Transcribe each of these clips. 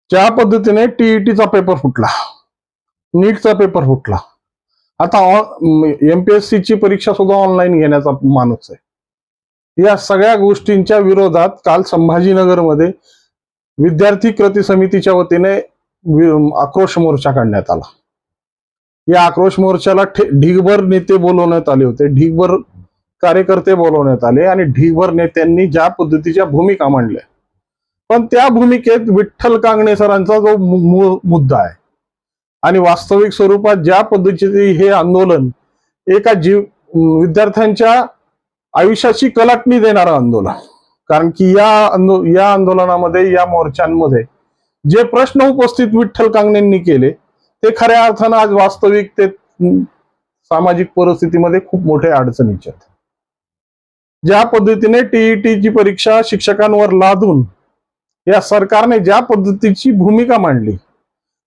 ज्या पद्धतीने टीईटीचा पेपर फुटला, नीटचा पेपर फुटला, आता एमपीएससी ची परीक्षा सुद्धा ऑनलाईन घेण्याचा मानस आहे। या सगळ्या गोष्टींच्या विरोधात काल संभाजीनगरमध्ये विद्यार्थी कृती समितीच्या वतीने आक्रोश मोर्चा काढण्यात आला। या आक्रोश मोर्चाला ढीगभर नेते बोलवण्यात आले होते, ढीगभर कार्यकर्ते बोलवण्यात आले आणि ढीगभर नेत्यांनी ज्या पद्धतीच्या भूमिका मांडल्या, पण त्या भूमिकेत विठ्ठल कांगणे सरांचा जो मुद्दा आहे आणि वास्तविक स्वरूपात ज्या पद्धतीचे हे आंदोलन एका विद्यार्थ्यांच्या आयुष्याची कलाटणी देणारं आंदोलन, कारण की या आंदोलनामध्ये, या मोर्चांमध्ये जे प्रश्न उपस्थित विठ्ठल कांगणेंनी केले ते खऱ्या अर्थानं आज वास्तविकतेत सामाजिक परिस्थितीमध्ये खूप मोठ्या अडचणीचे आहेत। ज्या पद्धतीने टीईटीची परीक्षा शिक्षकांवर लादून या सरकारने ज्या पद्धतीची भूमिका मांडली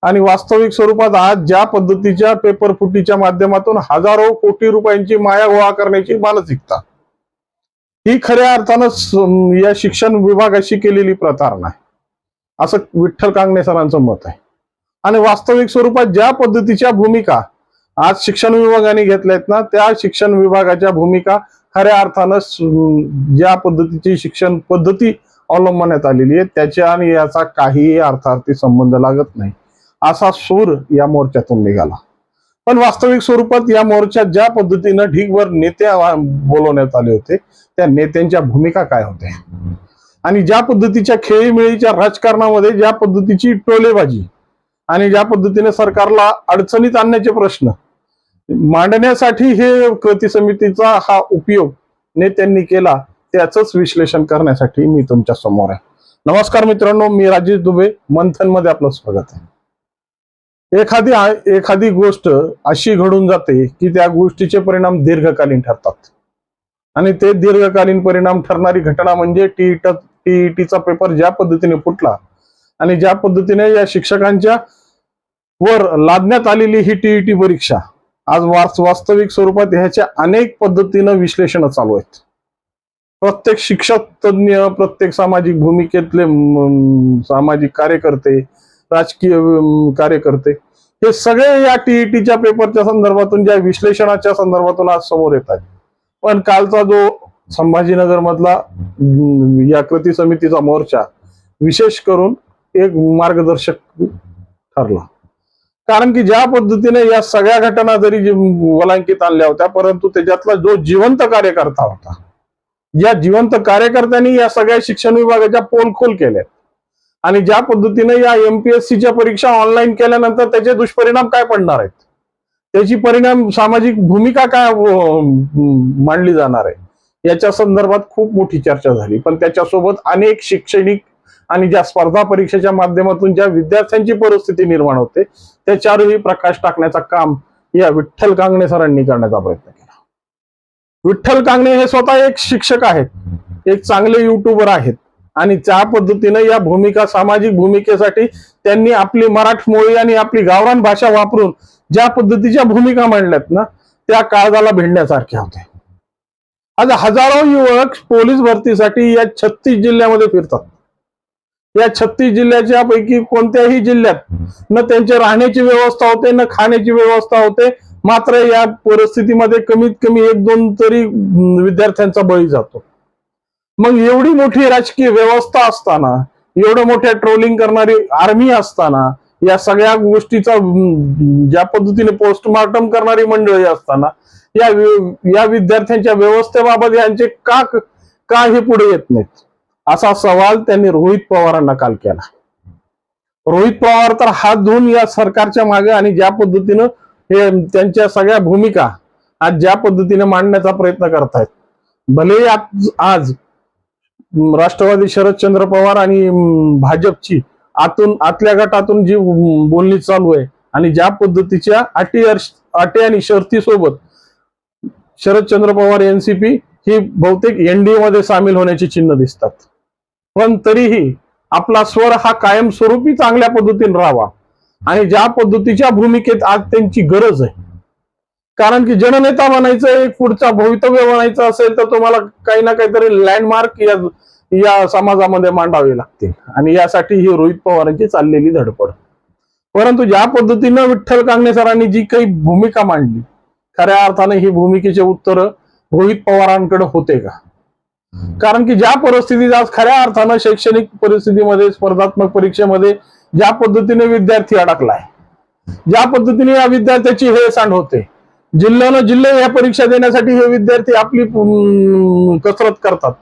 आणि वास्तविक स्वरूपात आज ज्या पद्धतीच्या पेपर फुटीच्या माध्यमातून हजारो कोटी रुपयांची माया गोळा करण्याची मानसिकता, ही खऱ्या अर्थानं या शिक्षण विभागाशी केलेली प्रतारणा आहे, असं विठ्ठल कांगणे सरांचं मत आहे। आणि वास्तविक स्वरूपात ज्या पद्धतीच्या भूमिका आज शिक्षण विभागाने घेतल्यात ना, त्या शिक्षण विभागाच्या भूमिका खऱ्या अर्थानं ज्या पद्धतीची शिक्षण पद्धती अवलंबण्यात आलेली आहे त्याच्या आणि याचा काहीही अर्थार्थी संबंध लागत नाही, असा सूर या मोर्चातून निघाला। पण वास्तविक स्वरूपात या मोर्चात ज्या पद्धतीनं ढीगभर नेते बोलवण्यात आले होते, त्या नेत्यांच्या भूमिका काय होत्या आणि ज्या पद्धतीच्या खेळीमेळीच्या राजकारणामध्ये ज्या पद्धतीची टोलेबाजी आणि ज्या पद्धतीने सरकारला अडचणीत आणण्याचे प्रश्न मांडण्यासाठी हे कृती समितीचा हा उपयोग नेत्यांनी केला, त्याचंच विश्लेषण करण्यासाठी मी तुमच्या समोर आहे। नमस्कार मित्रांनो, मी राजेश दुबे, मंथन मध्ये आपलं स्वागत आहे। एखादी गोष्ट अशी घडून जाते की त्या गोष्टीचे परिणाम दीर्घकालीन ठरतात आणि ते दीर्घकालीन परिणाम ठरणारी घटना म्हणजे टीईटीचा पेपर ज्या पद्धतीने फुटला आणि ज्या पद्धतीने या शिक्षकांच्या वर लादण्यात आलेली ही टीईटी परीक्षा आज वास्तविक स्वरूपात ह्याच्या अनेक पद्धतीनं विश्लेषण चालू आहेत। प्रत्येक शिक्षक तज्ञ, प्रत्येक सामाजिक भूमिकेतले सामाजिक कार्यकर्ते, राजकीय कार्यकर्ते, हे सगळे या टीईटीच्या पेपरच्या संदर्भातून, ज्या विश्लेषणाच्या संदर्भातून आज समोर येत आहेत। पण कालचा जो संभाजीनगर मधला या कृती समितीचा मोर्चा विशेष करून एक मार्गदर्शक ठरला, कारण की ज्या पद्धतीने या सगळ्या घटना जरी वलांकित आणल्या होत्या, परंतु त्याच्यातला जो जिवंत कार्यकर्ता होता, या जिवंत कार्यकर्त्यांनी या सगळ्या शिक्षण विभागाच्या पोलखोल केल्या आणि ज्या पद्धतीने या एमपीएससीच्या परीक्षा ऑनलाईन केल्यानंतर त्याचे दुष्परिणाम काय पडणार आहेत, त्याची परिणाम सामाजिक भूमिका काय मांडली जाणार आहे, याच्या संदर्भात खूप मोठी चर्चा झाली। पण त्याच्यासोबत अनेक शैक्षणिक आणि ज्या स्पर्धा परीक्षेच्या माध्यमातून ज्या विद्यार्थ्यांची परिस्थिती निर्माण होते त्याच्यावरही प्रकाश टाकण्याचं काम या विठ्ठल कांगणे सरांनी करण्याचा प्रयत्न केला। विठ्ठल कांगणे हे स्वतः एक शिक्षक आहेत, एक चांगले युट्यूबर आहेत आणि त्या पद्धतीने या भूमिका, सामाजिक भूमिकेसाठी त्यांनी आपली मराठमोळी आणि आपली गावरान भाषा वापरून ज्या पद्धतीच्या भूमिका मांडल्यात ना, त्या काळजाला भिडण्यासारख्या होत्या। आज हजारो युवक पोलीस भरतीसाठी या 36 जिल्ह्यामध्ये फिरतात। या 36 जिल्ह्याच्या पैकी कोणत्याही जिल्ह्यात न त्यांच्या राहण्याची व्यवस्था होते, न खाण्याची व्यवस्था होते, मात्र या परिस्थितीमध्ये कमीत कमी 1-2 तरी विद्यार्थ्यांचा बळी जातो। मग एवढी मोठी राजकीय व्यवस्था असताना, एवढं मोठ्या ट्रोलिंग करणारी आर्मी असताना, या सगळ्या गोष्टीचा ज्या पद्धतीने पोस्टमॉर्टम करणारी मंडळी असताना, या विद्यार्थ्यांच्या व्यवस्थेबाबत यांचे का हे पुढे येत नाहीत, असा सवाल त्यांनी रोहित पवारांना काल केला। रोहित पवार तर हात धुवून या सरकारच्या मागे आणि ज्या पद्धतीनं हे त्यांच्या सगळ्या भूमिका आज ज्या पद्धतीने मांडण्याचा प्रयत्न करतायत, भले आज राष्ट्रवादी शरदचंद्र पवार आणि भाजपची आतल्या गटातून जी बोलणी चालू आहे आणि ज्या पद्धतीच्या अटी आणि शर्ती सोबत शरदचंद्र पवार एनसीपी ही बहुतेक एनडीए मध्ये सामील होण्याची चिन्ह दिसतात, पण तरीही आपला स्वर हा कायमस्वरूपी चांगल्या पद्धतीने राहावा आणि ज्या पद्धतीच्या भूमिकेत आज त्यांची गरज आहे, कारण की जननेता बनायचं, एक पुढचा भवितव्य बनायचं असेल तर तुम्हाला काही ना काहीतरी लँडमार्क या या समाजामध्ये मांडावे लागतील आणि यासाठी ही रोहित पवारांची चाललेली धडपड. परंतु ज्या पद्धतीनं विठ्ठल कांगणे सरांनी जी काही भूमिका मांडली, खऱ्या अर्थाने ही भूमिकेचे उत्तर रोहित पवारांकडे होते का? कारण की ज्या परिस्थितीत आज खऱ्या अर्थानं शैक्षणिक परिस्थितीमध्ये, स्पर्धात्मक परीक्षेमध्ये ज्या पद्धतीने विद्यार्थी अडकलाय, ज्या पद्धतीने या विद्यार्थ्याची हेळसांड होते, जिल्ह्यानं जिल्हे या परीक्षा देण्यासाठी हे विद्यार्थी आपली कसरत करतात,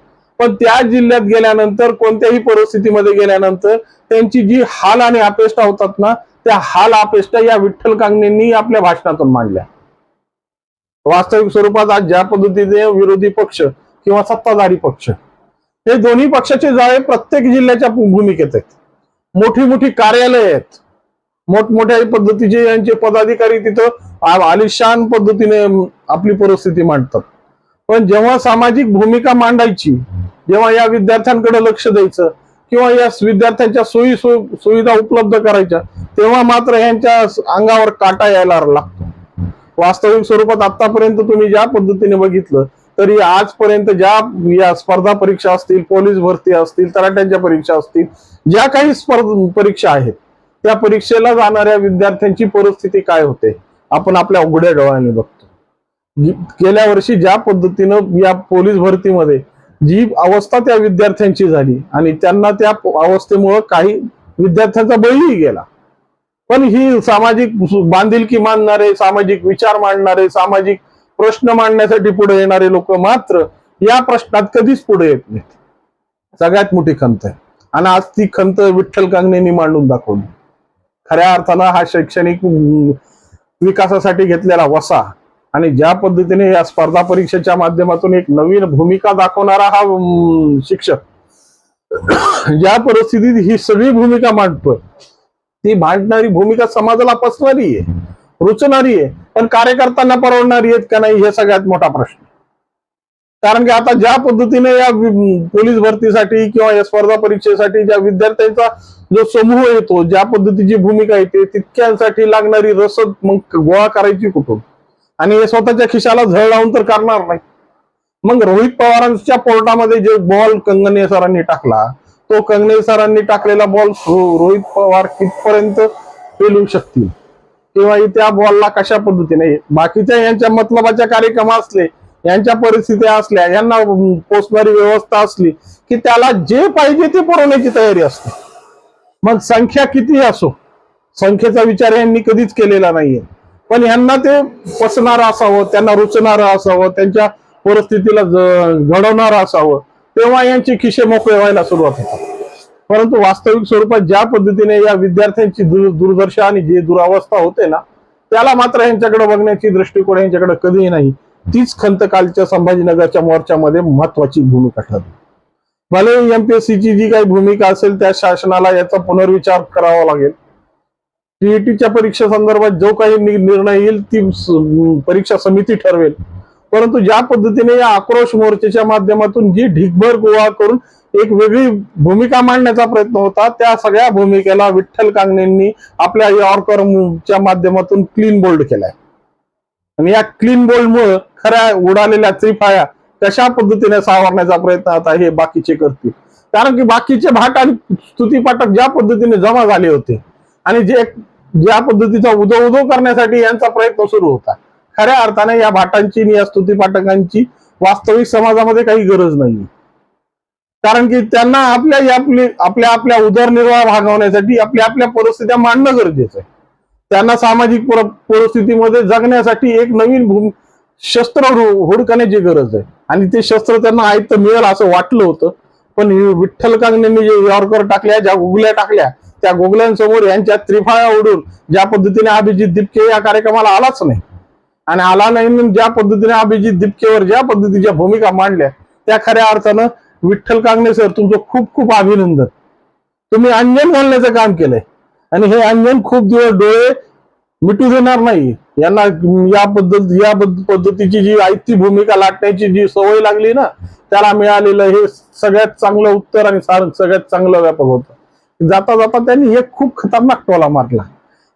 पण त्या जिल्ह्यात गेल्यानंतर, कोणत्याही परिस्थितीमध्ये गेल्यानंतर त्यांची जी हाल आणि अपेष्टा होतात ना, त्या हाल अपेष्टा या विठ्ठल कांगणेंनी आपल्या भाषणातून मांडल्या. वास्तविक स्वरूपात आज ज्या पद्धतीने विरोधी पक्ष किंवा सत्ताधारी पक्ष हे दोन्ही पक्षाचे जाळे प्रत्येक जिल्ह्याच्या भूमिकेत आहेत. मोठी मोठी कार्यालय आहेत, मोठमोठ्या पद्धतीचे यांचे पदाधिकारी तिथं आलिशान पद्धतीने आपली परिस्थिती मांडतात. पण जेव्हा सामाजिक भूमिका मांडायची, जेव्हा या विद्यार्थ्यांकडे लक्ष द्यायचं किंवा या विद्यार्थ्यांच्या सुविधा उपलब्ध करायच्या, तेव्हा मात्र यांच्या अंगावर काटा यायला लागतो. वास्तविक स्वरूपात आतापर्यंत तुम्ही ज्या पद्धतीने बघितलं तरी आजपर्यंत ज्या या स्पर्धा परीक्षा असतील, पोलीस भरती असतील, तलाठ्यांच्या परीक्षा असतील, ज्या काही परीक्षा आहेत, त्या परीक्षेला जाणाऱ्या विद्यार्थ्यांची परिस्थिती काय होते आपण आपल्या उघड्या डोळ्यांनी बघतो. गेल्या वर्षी ज्या पद्धतीनं या पोलीस भरतीमध्ये जी अवस्था त्या विद्यार्थ्यांची झाली आणि त्यांना त्या अवस्थेमुळे काही विद्यार्थ्यांचा बळीही गेला. पण ही सामाजिक बांधिलकी मांडणारे, सामाजिक विचार मांडणारे, सामाजिक प्रश्न मांडण्यासाठी पुढे येणारे लोक मात्र या प्रश्नात कधीच पुढे येत नाहीत. सगळ्यात मोठी खंत आहे आणि आज ती खंत विठ्ठल कांगणेंनी मांडून दाखवली. खऱ्या अर्थानं हा शैक्षणिक विकासासाठी घेतलेला वसा आणि ज्या पद्धतीने या स्पर्धा परीक्षेच्या माध्यमातून एक नवीन भूमिका दाखवणारा हा शिक्षक ज्या परिस्थितीत ही सगळी भूमिका मांडतोय, ती मांडणारी भूमिका समाजाला पसणारी आहे, रुचणारी आहे, पण कार्यकर्त्यांना परवडणारी आहेत का नाही हे सगळ्यात मोठा प्रश्न. कारण की आता ज्या पद्धतीने या पोलीस भरतीसाठी किंवा या स्पर्धा परीक्षेसाठी ज्या विद्यार्थ्यांचा जो समूह येतो, ज्या पद्धतीची भूमिका येते, तितक्यांसाठी लागणारी रसद मग गोळा करायची कुठून? आणि हे स्वतःच्या खिशाला झळ लावून तर करणार नाही. मग रोहित पवारांच्या पोर्टामध्ये जे बॉल कंगणे सरांनी टाकला, तो कंगणे सरांनी टाकलेला बॉल रोहित पवार कितपर्यंत पेलू शकतील किंवा त्या बॉलला कशा पद्धतीने बाकीच्या यांच्या मतलबाच्या कार्यक्रम असले, यांच्या परिस्थिती असल्या, यांना पोचणारी व्यवस्था असली की त्याला जे पाहिजे ते पुरवण्याची तयारी असते. मग संख्या किती असो, संख्येचा विचार यांनी कधीच केलेला नाहीये, पण यांना ते पचणारं असावं, त्यांना रुचणारं असावं, त्यांच्या परिस्थितीला घडवणारं असावं, तेव्हा यांचे खिसे मोकळे व्हायला सुरुवात होतात. परंतु वास्तविक स्वरूपात ज्या पद्धतीने या विद्यार्थ्यांची दुर्दशा आणि जी दुरावस्था होते ना, त्याला मात्र यांच्याकडे बघण्याची दृष्टिकोन यांच्याकडे कधीही नाही. तीच खंत कालच्या संभाजीनगरच्या मोर्चामध्ये महत्वाची भूमिका ठरली. भले एमपीएससीची जी काही भूमिका असेल त्या शासनाला याचा पुनर्विचार करावा लागेल. टीईटीच्या परीक्षा संदर्भात जो काही निर्णय येईल ती परीक्षा समिती ठरवेल. परंतु ज्या पद्धतीने या आक्रोश मोर्चाच्या माध्यमातून जी ढिगभर गोळा करून एक वेगळी भूमिका मांडण्याचा प्रयत्न होता, त्या सगळ्या भूमिकेला विठ्ठल कांगणेंनी आपल्या यॉर्करच्या माध्यमातून क्लीन बोल्ड केलाय. आणि या क्लीन बोल्डमुळे खऱ्या उडालेल्या त्रिफाया कशा पद्धतीने सावरण्याचा प्रयत्न आता हे बाकीचे करतील. कारण की बाकीचे भाट आणि स्तुतीपाठक ज्या पद्धतीने जमा झाले होते आणि ज्या पद्धतीचा उदो करण्यासाठी यांचा प्रयत्न सुरू होता, खऱ्या अर्थाने या भाटांची आणि या स्तुतीपाठकांची वास्तविक समाजामध्ये काही गरज नाही. कारण की त्यांना आपल्या उदरनिर्वाह भागवण्यासाठी आपल्या परिस्थित्या मांडणं गरजेचं आहे. त्यांना सामाजिक परिस्थितीमध्ये जगण्यासाठी एक नवीन शस्त्र हुडकण्याची गरज आहे आणि ते शस्त्र त्यांना आयत्त मिळेल असं वाटलं होतं. पण विठ्ठल कांगणेंनी जे यॉर्कर टाकल्या, ज्या गुगल्या टाकल्या, त्या गुगल्यांसमोर यांच्या त्रिफाळ्या उडून ज्या पद्धतीने अभिजित दिपके या कार्यक्रमाला आलाच नाही आणि आला नाही, ज्या पद्धतीने अभिजित दिपकेवर ज्या पद्धतीच्या भूमिका मांडल्या, त्या खऱ्या अर्थानं विठ्ठल कांगणे सर तुमचं खूप खूप अभिनंदन. तुम्ही अंजन घालण्याचं काम केलंय आणि हे अंजन खूप दिवस डोळे मिटू देणार नाही. यांना या पद्धतीची जी आयती भूमिका लाटण्याची जी सवय लागली ना, त्याला मिळालेलं हे सगळ्यात चांगलं उत्तर आणि सगळ्यात चांगलं व्यापक होतं. जाता जाता त्यांनी एक खूप खतरनाक टोला मारला.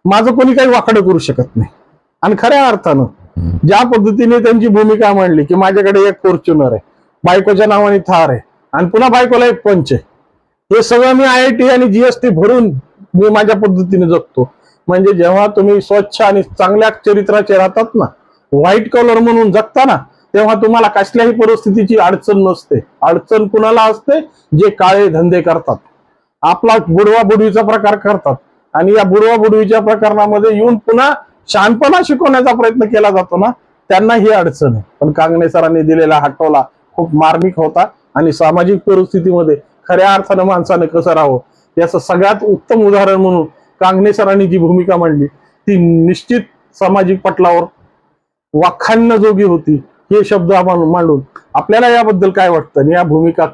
माझं कोणी काही वाकडं करू शकत नाही. आणि खऱ्या अर्थानं ज्या पद्धतीने त्यांची भूमिका मांडली की माझ्याकडे एक फॉर्च्युनर आहे, बायकोच्या नावाने थार आहे, आणि पुन्हा बायकोला एक पंच आहे. हे सगळं मी IIT आणि GST भरून मी माझ्या पद्धतीने जगतो. म्हणजे जेव्हा तुम्ही स्वच्छ आणि चांगल्या चरित्राचे राहतात ना, व्हाईट कलर म्हणून जगता ना, तेव्हा तुम्हाला कसल्याही परिस्थितीची अडचण नसते. अडचण कुणाला असते? जे काळे धंदे करतात, आपला बुडवा बुडवीचा प्रकार करतात आणि या बुडवा बुडवीच्या प्रकरणामध्ये येऊन पुन्हा शहाणपणा शिकवण्याचा प्रयत्न केला जातो ना, त्यांना ही अडचण आहे. पण कांगणे सरांनी दिलेला हा टोला खूप मार्मिक होता आणि सामाजिक परिस्थितीमध्ये खऱ्या अर्थानं माणसानं कसं राहावं याचं सगळ्यात उत्तम उदाहरण म्हणून कांगणे सरांनी जी भूमिका मांडली ती निश्चित सामाजिक पटलावर वाखाणण्याजोगी होती. हे शब्द आपण मांडून आपल्याला याबद्दल काय वाटतं आणि या भूमिका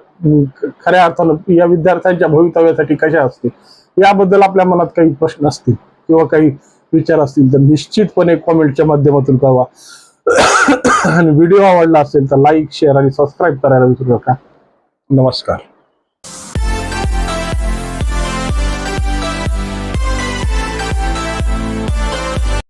खऱ्या अर्थानं या विद्यार्थ्यांच्या भवितव्यासाठी कशा असतील याबद्दल आपल्या मनात काही प्रश्न असतील किंवा काही विचार असतील तर निश्चितपणे कॉमेंटच्या माध्यमातून कळवा. आणि व्हिडिओ आवडला असेल तर लाईक, शेअर आणि सबस्क्राईब करायला विसरू नका. नमस्कार.